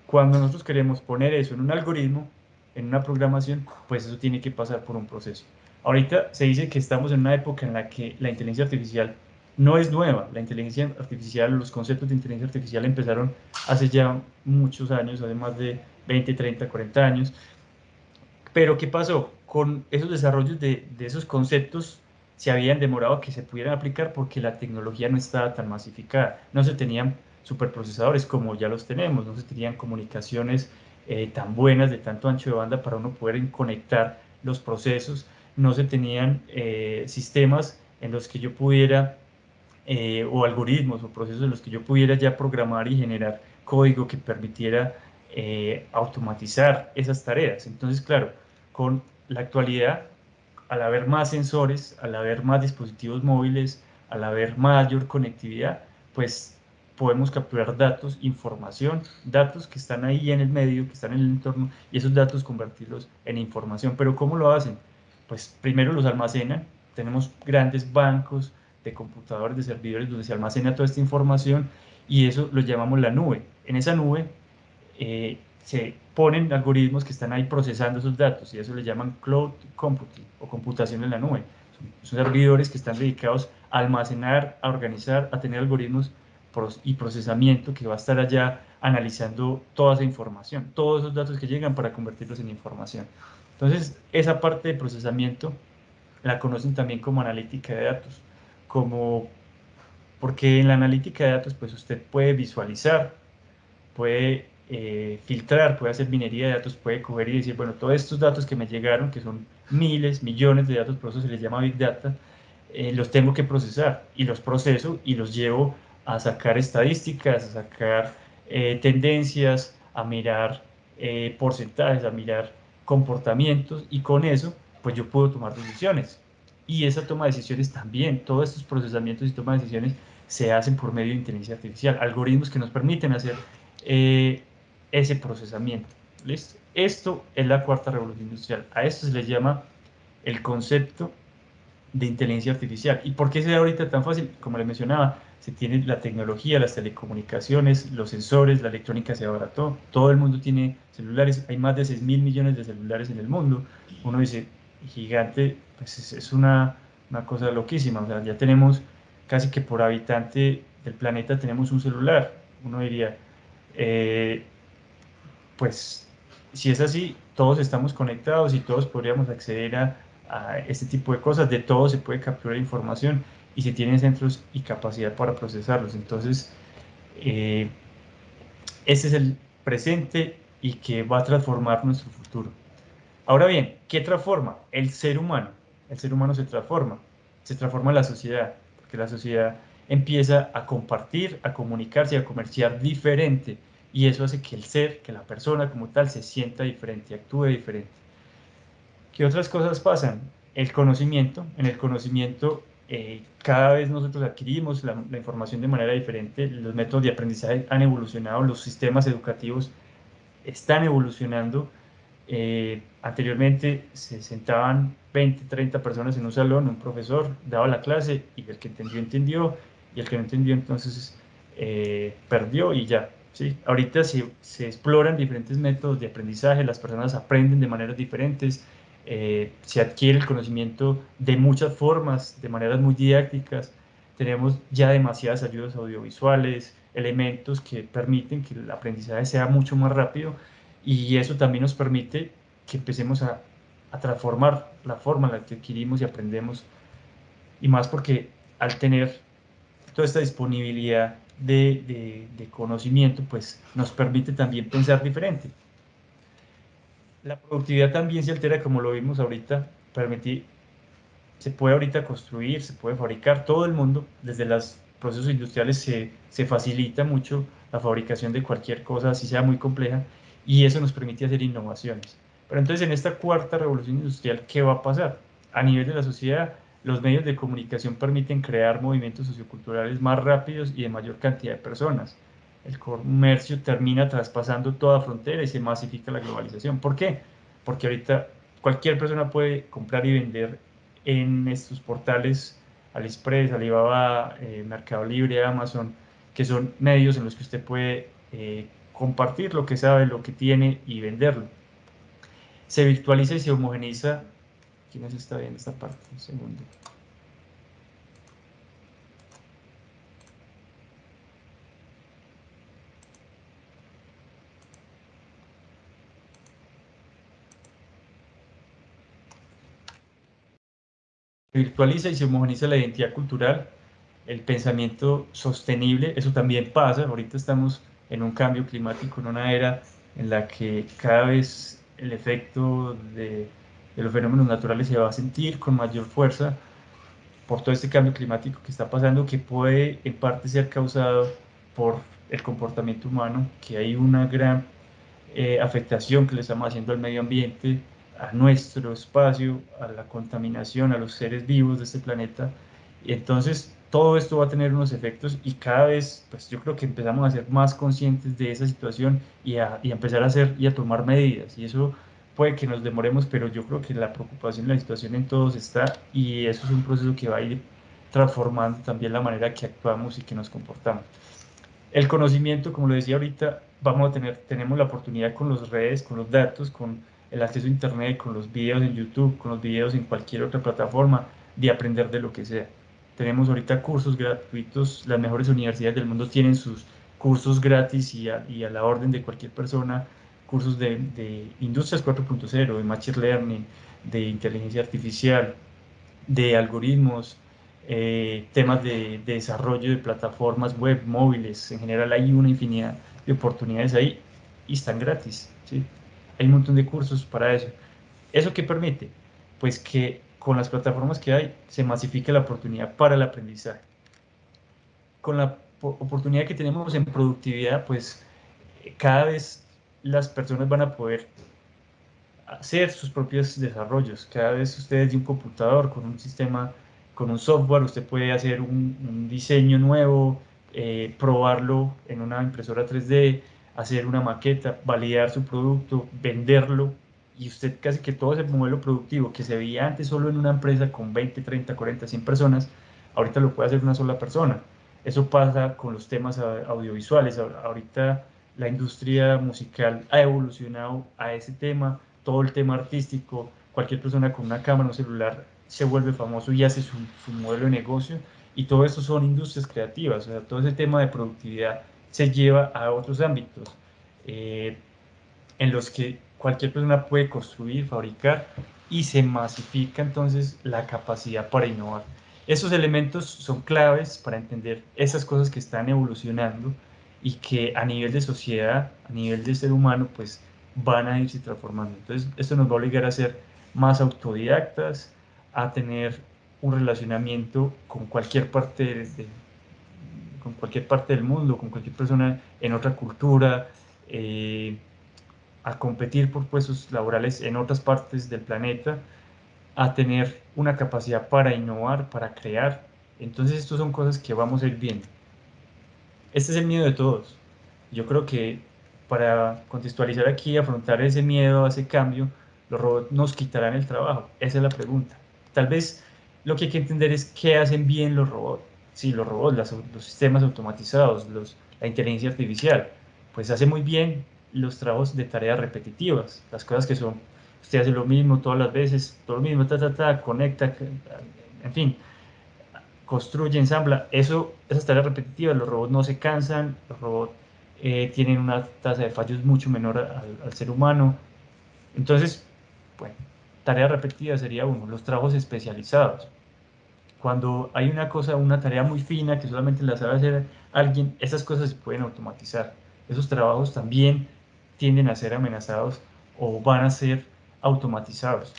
Cuando nosotros queremos poner eso en un algoritmo, en una programación, pues eso tiene que pasar por un proceso. Ahorita se dice que estamos en una época en la que la inteligencia artificial no es nueva. La inteligencia artificial, los conceptos de inteligencia artificial empezaron hace ya muchos años, hace más de 20, 30, 40 años. Pero ¿qué pasó? Con esos desarrollos de esos conceptos se habían demorado a que se pudieran aplicar porque la tecnología no estaba tan masificada. No se tenían superprocesadores como ya los tenemos, no se tenían comunicaciones tan buenas de tanto ancho de banda para uno poder conectar los procesos, no se tenían sistemas en los que yo pudiera, o algoritmos o procesos en los que yo pudiera ya programar y generar código que permitiera automatizar esas tareas. Entonces, claro, con la actualidad, al haber más sensores, al haber más dispositivos móviles, al haber mayor conectividad, pues podemos capturar datos, información, datos que están ahí en el medio, que están en el entorno, y esos datos convertirlos en información. Pero ¿cómo lo hacen? Pues primero los almacenan, tenemos grandes bancos de computadores, de servidores donde se almacena toda esta información y eso lo llamamos la nube. En esa nube se ponen algoritmos que están ahí procesando esos datos y eso le llaman cloud computing o computación en la nube. Son servidores que están dedicados a almacenar, a organizar, a tener algoritmos y procesamiento que va a estar allá analizando toda esa información, todos esos datos que llegan para convertirlos en información. Entonces, esa parte de procesamiento la conocen también como analítica de datos, como porque en la analítica de datos pues usted puede visualizar, puede filtrar, puede hacer minería de datos, puede coger y decir, bueno, todos estos datos que me llegaron, que son miles, millones de datos, por eso se les llama Big Data, los tengo que procesar y los proceso y los llevo a sacar estadísticas, a sacar tendencias, a mirar porcentajes, a mirar comportamientos y con eso pues yo puedo tomar decisiones. y esa toma de decisiones también, todos estos procesamientos y toma de decisiones se hacen por medio de inteligencia artificial, algoritmos que nos permiten hacer ese procesamiento. ¿Listo? Esto es la cuarta revolución industrial. A esto se le llama el concepto de inteligencia artificial. ¿Y por qué se da ahorita tan fácil? Como le mencionaba, se tiene la tecnología, las telecomunicaciones, los sensores, la electrónica se abarató, todo el mundo tiene celulares, hay más de 6.000 millones de celulares en el mundo. Uno dice, gigante, pues es una cosa loquísima, o sea, ya tenemos casi que por habitante del planeta tenemos un celular. Uno diría, eh, pues si es así, todos estamos conectados y todos podríamos acceder a este tipo de cosas, de todo se puede capturar información y se tienen centros y capacidad para procesarlos. Entonces, eh, ese es el presente y que va a transformar nuestro futuro. Ahora bien, ¿qué transforma? El ser humano. El ser humano se transforma la sociedad, porque la sociedad empieza a compartir, a comunicarse y a comerciar diferente. Y eso hace que el ser, que la persona como tal, se sienta diferente, actúe diferente. ¿Qué otras cosas pasan? El conocimiento. En el conocimiento, cada vez nosotros adquirimos la información de manera diferente. Los métodos de aprendizaje han evolucionado, los sistemas educativos están evolucionando. Anteriormente se sentaban 20, 30 personas en un salón, un profesor daba la clase y el que entendió, entendió, y el que no entendió entonces perdió y ya. ¿Sí? Ahorita se exploran diferentes métodos de aprendizaje, las personas aprenden de maneras diferentes, se adquiere el conocimiento de muchas formas, de maneras muy didácticas. Tenemos ya demasiadas ayudas audiovisuales, elementos que permiten que el aprendizaje sea mucho más rápido y eso también nos permite que empecemos a transformar la forma en la que adquirimos y aprendemos, y más porque al tener toda esta disponibilidad de conocimiento, pues nos permite también pensar diferente. La productividad también se altera, como lo vimos ahorita, se puede ahorita construir, se puede fabricar, todo el mundo, desde los procesos industriales se facilita mucho la fabricación de cualquier cosa, así sea muy compleja, y eso nos permite hacer innovaciones. Pero entonces en esta cuarta revolución industrial, ¿qué va a pasar? A nivel de la sociedad, los medios de comunicación permiten crear movimientos socioculturales más rápidos y de mayor cantidad de personas. El comercio termina traspasando toda frontera y se masifica la globalización. ¿Por qué? Porque ahorita cualquier persona puede comprar y vender en estos portales AliExpress, Alibaba, Mercado Libre, Amazon, que son medios en los que usted puede compartir lo que sabe, lo que tiene y venderlo. Se virtualiza y se homogeniza. ¿Quién está viendo esta parte? Un segundo. Se virtualiza y se homogeniza la identidad cultural, el pensamiento sostenible, eso también pasa, ahorita estamos en un cambio climático, en una era en la que cada vez el efecto de los fenómenos naturales se va a sentir con mayor fuerza por todo este cambio climático que está pasando, que puede en parte ser causado por el comportamiento humano, que hay una gran afectación que le estamos haciendo al medio ambiente, a nuestro espacio, a la contaminación, a los seres vivos de este planeta. Y entonces todo esto va a tener unos efectos y cada vez, pues yo creo que empezamos a ser más conscientes de esa situación y a empezar a hacer y a tomar medidas. Y eso puede que nos demoremos, pero yo creo que la preocupación, la situación en todos está y eso es un proceso que va a ir transformando también la manera que actuamos y que nos comportamos. El conocimiento, como lo decía ahorita, tenemos la oportunidad con las redes, con los datos, con el acceso a internet, con los videos en YouTube, con los videos en cualquier otra plataforma, de aprender de lo que sea. Tenemos ahorita cursos gratuitos, las mejores universidades del mundo tienen sus cursos gratis y a la orden de cualquier persona, cursos de Industrias 4.0, de Machine Learning, de inteligencia artificial, de algoritmos, temas de desarrollo de plataformas web, móviles, en general hay una infinidad de oportunidades ahí y están gratis, ¿sí? Hay un montón de cursos para eso. ¿Eso qué permite? Pues que con las plataformas que hay se masifique la oportunidad para el aprendizaje. Con la oportunidad que tenemos en productividad, pues cada vez las personas van a poder hacer sus propios desarrollos. Cada vez usted desde un computador, con un sistema, con un software, usted puede hacer un diseño nuevo, probarlo en una impresora 3D, hacer una maqueta, validar su producto, venderlo, y usted casi que todo ese modelo productivo que se veía antes solo en una empresa con 20, 30, 40, 100 personas, ahorita lo puede hacer una sola persona. Eso pasa con los temas audiovisuales. Ahorita la industria musical ha evolucionado a ese tema, todo el tema artístico, cualquier persona con una cámara o un celular se vuelve famoso y hace su modelo de negocio, y todo esto son industrias creativas. O sea, todo ese tema de productividad se lleva a otros ámbitos eh, en los que cualquier persona puede construir, fabricar, y se masifica entonces la capacidad para innovar. Esos elementos son claves para entender esas cosas que están evolucionando y que a nivel de sociedad, a nivel de ser humano, pues van a irse transformando. Entonces, esto nos va a obligar a ser más autodidactas, a tener un relacionamiento con cualquier parte con cualquier parte del mundo, con cualquier persona en otra cultura, a competir por puestos laborales en otras partes del planeta, a tener una capacidad para innovar, para crear. Entonces, estas son cosas que vamos a ir viendo. Este es el miedo de todos. Yo creo que para contextualizar aquí, afrontar ese miedo a ese cambio, los robots nos quitarán el trabajo. Esa es la pregunta. Tal vez lo que hay que entender es qué hacen bien los robots. Sí, los robots, los sistemas automatizados, la inteligencia artificial, pues hace muy bien los trabajos de tareas repetitivas, las cosas que son, usted hace lo mismo todas las veces, todo lo mismo, conecta, en fin, construye, ensambla. Esas tareas repetitivas, los robots no se cansan, los robots tienen una tasa de fallos mucho menor al ser humano. Entonces, bueno, tarea repetitiva sería uno, los trabajos especializados. Cuando hay una cosa, una tarea muy fina que solamente la sabe hacer alguien, esas cosas se pueden automatizar. Esos trabajos también tienden a ser amenazados o van a ser automatizados.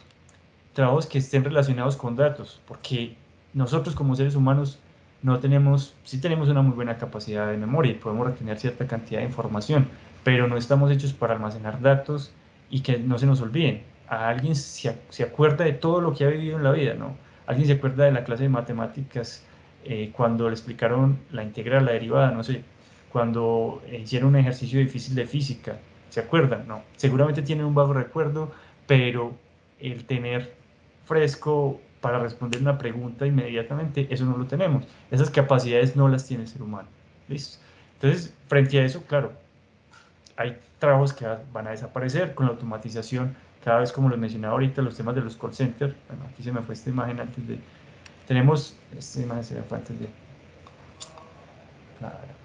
Trabajos que estén relacionados con datos, porque nosotros como seres humanos no tenemos, sí tenemos una muy buena capacidad de memoria y podemos retener cierta cantidad de información, pero no estamos hechos para almacenar datos y que no se nos olviden. A alguien se acuerda de todo lo que ha vivido en la vida, ¿no? Alguien se acuerda de la clase de matemáticas cuando le explicaron la integral, la derivada, no sé, cuando hicieron un ejercicio difícil de física, ¿se acuerdan? No, seguramente tienen un vago recuerdo, pero el tener fresco para responder una pregunta inmediatamente, eso no lo tenemos. Esas capacidades no las tiene el ser humano. ¿Listo? Entonces, frente a eso, claro, hay trabajos que van a desaparecer con la automatización. Cada vez, como lo mencionaba ahorita, los temas de los call centers. Bueno, aquí se me fue esta imagen antes de... Tenemos... Esta imagen se me fue antes de... Claro.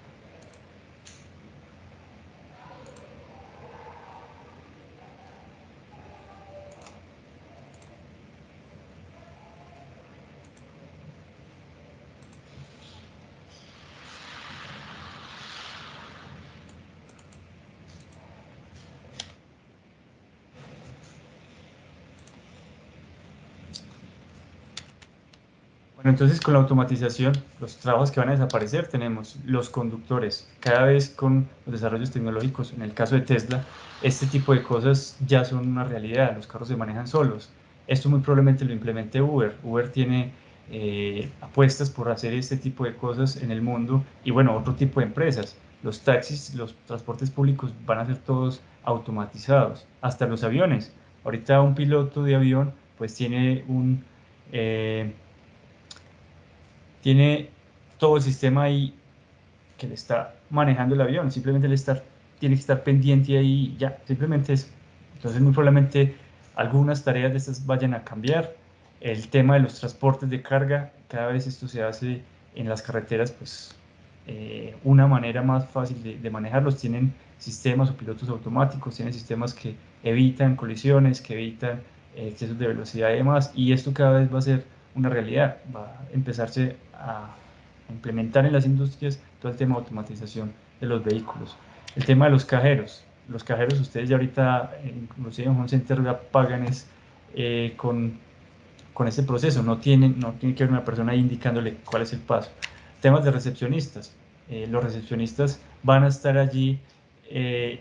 Bueno, entonces con la automatización, los trabajos que van a desaparecer, tenemos los conductores. Cada vez con los desarrollos tecnológicos, en el caso de Tesla, este tipo de cosas ya son una realidad, los carros se manejan solos. Esto muy probablemente lo implemente Uber. Uber tiene apuestas por hacer este tipo de cosas en el mundo, y bueno, otro tipo de empresas. Los taxis, los transportes públicos van a ser todos automatizados, hasta los aviones. Ahorita un piloto de avión pues eh, tiene todo el sistema ahí que le está manejando el avión, simplemente tiene que estar pendiente ahí y ya, simplemente eso. Entonces muy probablemente algunas tareas de estas vayan a cambiar. El tema de los transportes de carga, cada vez esto se hace en las carreteras, pues una manera más fácil de manejarlos. Tienen sistemas o pilotos automáticos, tienen sistemas que evitan colisiones, que evitan excesos de velocidad y demás, y esto cada vez va a ser una realidad, va a empezarse a implementar en las industrias todo el tema de automatización de los vehículos. El tema de los cajeros ustedes ya ahorita, inclusive en Home Center, ya pagan con este proceso, no tiene que haber una persona ahí indicándole cuál es el paso. Temas de recepcionistas, los recepcionistas van a estar allí,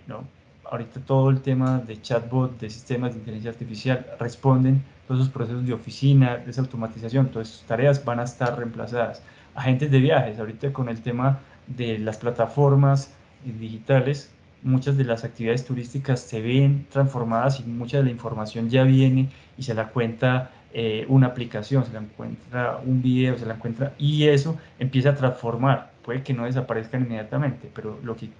¿no? ahorita todo el tema de chatbot, de sistemas de inteligencia artificial, responden todos esos procesos de oficina, de esa automatización, todas esas tareas van a estar reemplazadas. Agentes de viajes, ahorita con el tema de las plataformas digitales, muchas de las actividades turísticas se ven transformadas y mucha de la información ya viene y se la cuenta una aplicación, se la encuentra un video, se la encuentra y eso empieza a transformar. Puede que no desaparezcan inmediatamente, pero lo que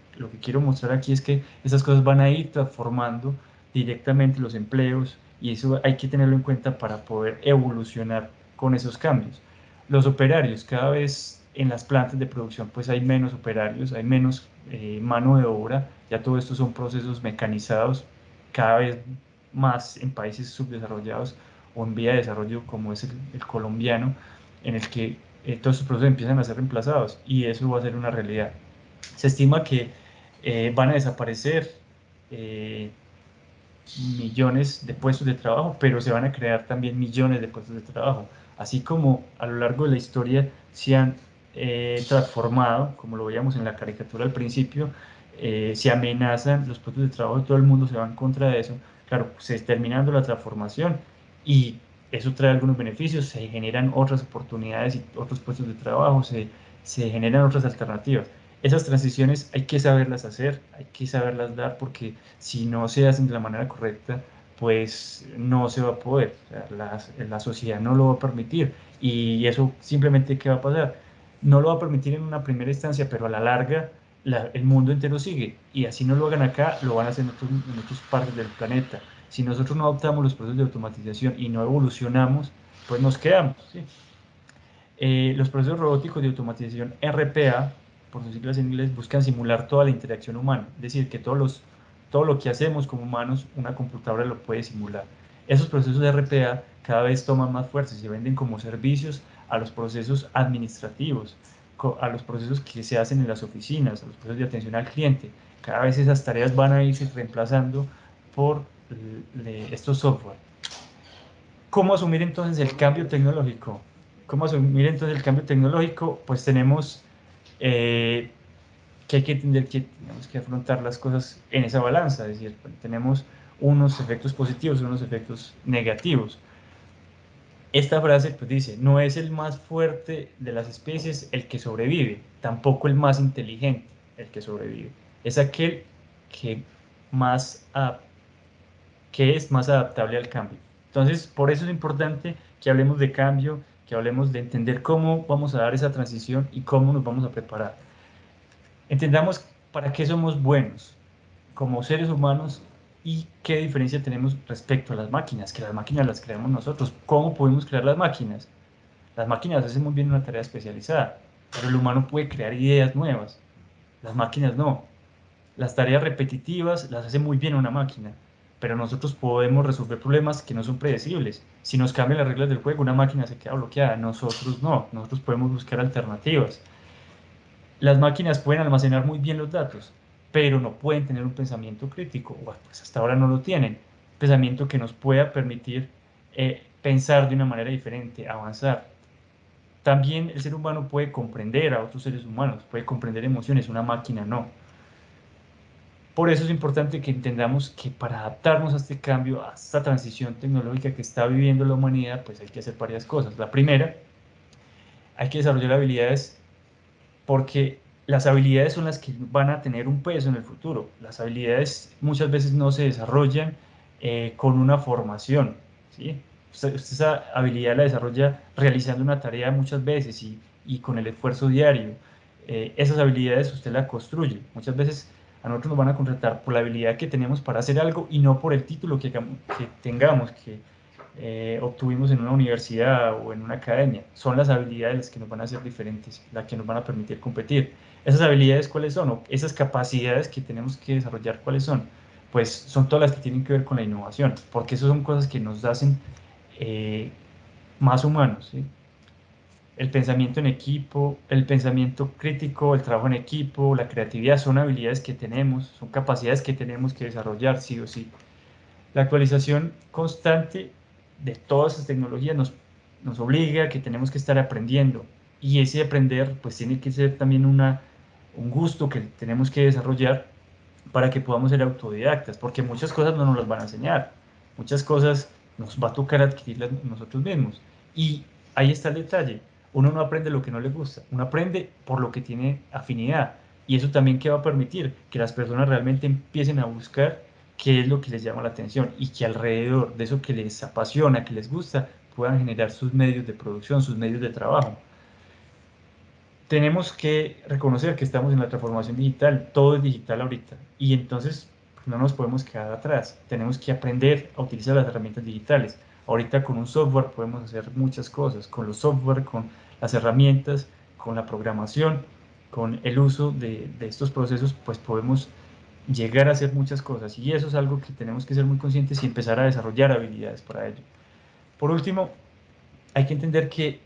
quiero mostrar aquí es que esas cosas van a ir transformando directamente los empleos y eso hay que tenerlo en cuenta para poder evolucionar con esos cambios. Los operarios, cada vez en las plantas de producción pues hay menos operarios, hay menos mano de obra, ya todo esto son procesos mecanizados, cada vez más en países subdesarrollados o en vía de desarrollo como es el colombiano, en el que todos estos procesos empiezan a ser reemplazados y eso va a ser una realidad. Se estima que van a desaparecer eh, millones de puestos de trabajo, pero se van a crear también millones de puestos de trabajo. Así como a lo largo de la historia se han transformado, como lo veíamos en la caricatura al principio, se amenazan los puestos de trabajo, todo el mundo se va en contra de eso. Claro, se está terminando la transformación y eso trae algunos beneficios, se generan otras oportunidades y otros puestos de trabajo, se generan otras alternativas. Esas transiciones hay que saberlas hacer, hay que saberlas dar porque si no se hacen de la manera correcta, pues no se va a poder. O sea, la sociedad no lo va a permitir. Y eso simplemente, ¿qué va a pasar? No lo va a permitir en una primera instancia, pero a la larga el mundo entero sigue. Y así no lo hagan acá, lo van a hacer en otras partes del planeta. Si nosotros no adoptamos los procesos de automatización y no evolucionamos, pues nos quedamos. ¿Sí? Los procesos robóticos de automatización RPA, por sus siglas en inglés, buscan simular toda la interacción humana, es decir, que todo lo que hacemos como humanos, una computadora lo puede simular. Esos procesos de RPA cada vez toman más fuerza y se venden como servicios a los procesos administrativos, a los procesos que se hacen en las oficinas, a los procesos de atención al cliente. Cada vez esas tareas van a irse reemplazando por estos software. ¿Cómo asumir entonces el cambio tecnológico? ¿Cómo asumir entonces el cambio tecnológico? Pues tenemos que hay que entender que tenemos que afrontar las cosas en esa balanza, es decir, tenemos unos efectos positivos y unos efectos negativos. Esta frase pues dice, no es el más fuerte de las especies el que sobrevive, tampoco el más inteligente el que sobrevive, es aquel que que es más adaptable al cambio. Entonces, por eso es importante que hablemos de cambio, que hablemos de entender cómo vamos a dar esa transición y cómo nos vamos a preparar. Entendamos para qué somos buenos como seres humanos y qué diferencia tenemos respecto a las máquinas, que las máquinas las creamos nosotros. ¿Cómo podemos crear las máquinas? Las máquinas hacen muy bien una tarea especializada, pero el humano puede crear ideas nuevas. Las máquinas no. Las tareas repetitivas las hace muy bien una máquina, pero nosotros podemos resolver problemas que no son predecibles. Si nos cambian las reglas del juego, una máquina se queda bloqueada, nosotros no, nosotros podemos buscar alternativas. Las máquinas pueden almacenar muy bien los datos, pero no pueden tener un pensamiento crítico, o pues hasta ahora no lo tienen. Un pensamiento que nos pueda permitir pensar de una manera diferente, avanzar. También el ser humano puede comprender a otros seres humanos, puede comprender emociones, una máquina no. Por eso es importante que entendamos que para adaptarnos a este cambio, a esta transición tecnológica que está viviendo la humanidad, pues hay que hacer varias cosas. La primera, hay que desarrollar habilidades porque las habilidades son las que van a tener un peso en el futuro. Las habilidades muchas veces no se desarrollan con una formación, ¿sí? Usted esa habilidad la desarrolla realizando una tarea muchas veces y con el esfuerzo diario. Esas habilidades usted las construye. Muchas veces a nosotros nos van a contratar por la habilidad que tenemos para hacer algo y no por el título que tengamos, que obtuvimos en una universidad o en una academia. Son las habilidades las que nos van a hacer diferentes, las que nos van a permitir competir. ¿Esas habilidades cuáles son? O esas capacidades que tenemos que desarrollar, ¿cuáles son? Pues son todas las que tienen que ver con la innovación, porque esas son cosas que nos hacen más humanos, ¿sí? El pensamiento en equipo, el pensamiento crítico, el trabajo en equipo, la creatividad son habilidades que tenemos, son capacidades que tenemos que desarrollar sí o sí. La actualización constante de todas esas tecnologías nos obliga a que tenemos que estar aprendiendo y ese aprender pues tiene que ser también un gusto que tenemos que desarrollar para que podamos ser autodidactas, porque muchas cosas no nos las van a enseñar, muchas cosas nos va a tocar adquirirlas nosotros mismos. Y ahí está el detalle, uno no aprende lo que no le gusta, uno aprende por lo que tiene afinidad, y eso también que va a permitir que las personas realmente empiecen a buscar qué es lo que les llama la atención, y que alrededor de eso que les apasiona, que les gusta, puedan generar sus medios de producción, sus medios de trabajo. Tenemos que reconocer que estamos en la transformación digital, todo es digital ahorita, y entonces no nos podemos quedar atrás, tenemos que aprender a utilizar las herramientas digitales. Ahorita con un software podemos hacer muchas cosas, con los software, con las herramientas, con la programación, con el uso de estos procesos, pues podemos llegar a hacer muchas cosas, y eso es algo que tenemos que ser muy conscientes y empezar a desarrollar habilidades para ello. Por último, hay que entender que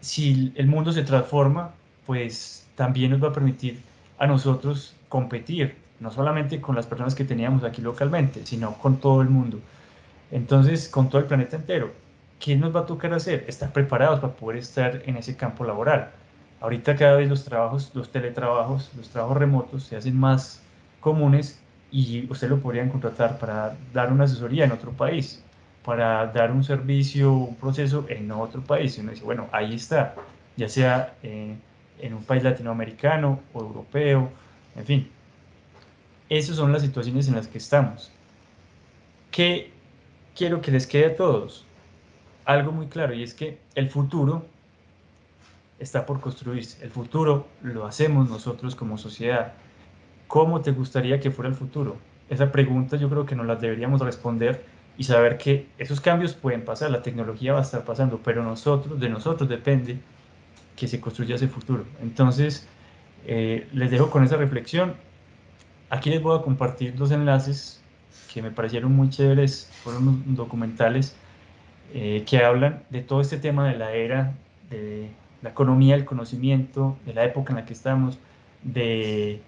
si el mundo se transforma, pues también nos va a permitir a nosotros competir, no solamente con las personas que teníamos aquí localmente, sino con todo el mundo. Entonces, con todo el planeta entero. ¿Qué nos va a tocar hacer? Estar preparados para poder estar en ese campo laboral. Ahorita cada vez los trabajos, los teletrabajos, los trabajos remotos se hacen más comunes, y usted lo podrían contratar para dar una asesoría en otro país, para dar un servicio, un proceso en otro país. Y uno dice, bueno, ahí está, ya sea en un país latinoamericano o europeo, en fin. Esas son las situaciones en las que estamos. ¿Qué quiero que les quede a todos? Algo muy claro, y es que el futuro está por construirse. El futuro lo hacemos nosotros como sociedad. ¿Cómo te gustaría que fuera el futuro? Esa pregunta yo creo que nos la deberíamos responder, y saber que esos cambios pueden pasar, la tecnología va a estar pasando, pero de nosotros depende que se construya ese futuro. Entonces, les dejo con esa reflexión. Aquí les voy a compartir los enlaces que me parecieron muy chéveres, fueron unos documentales que hablan de todo este tema de la era, de la economía del conocimiento, de la época en la que estamos, del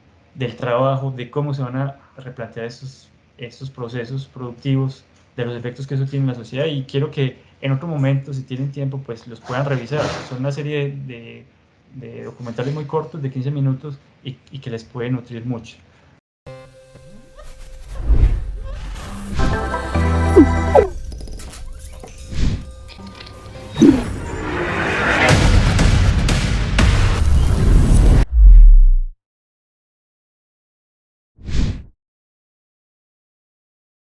trabajo, de cómo se van a replantear estos procesos productivos, de los efectos que eso tiene en la sociedad. Y quiero que en otro momento, si tienen tiempo, pues los puedan revisar. Son una serie de documentales muy cortos, de 15 minutos, y que les puede nutrir mucho.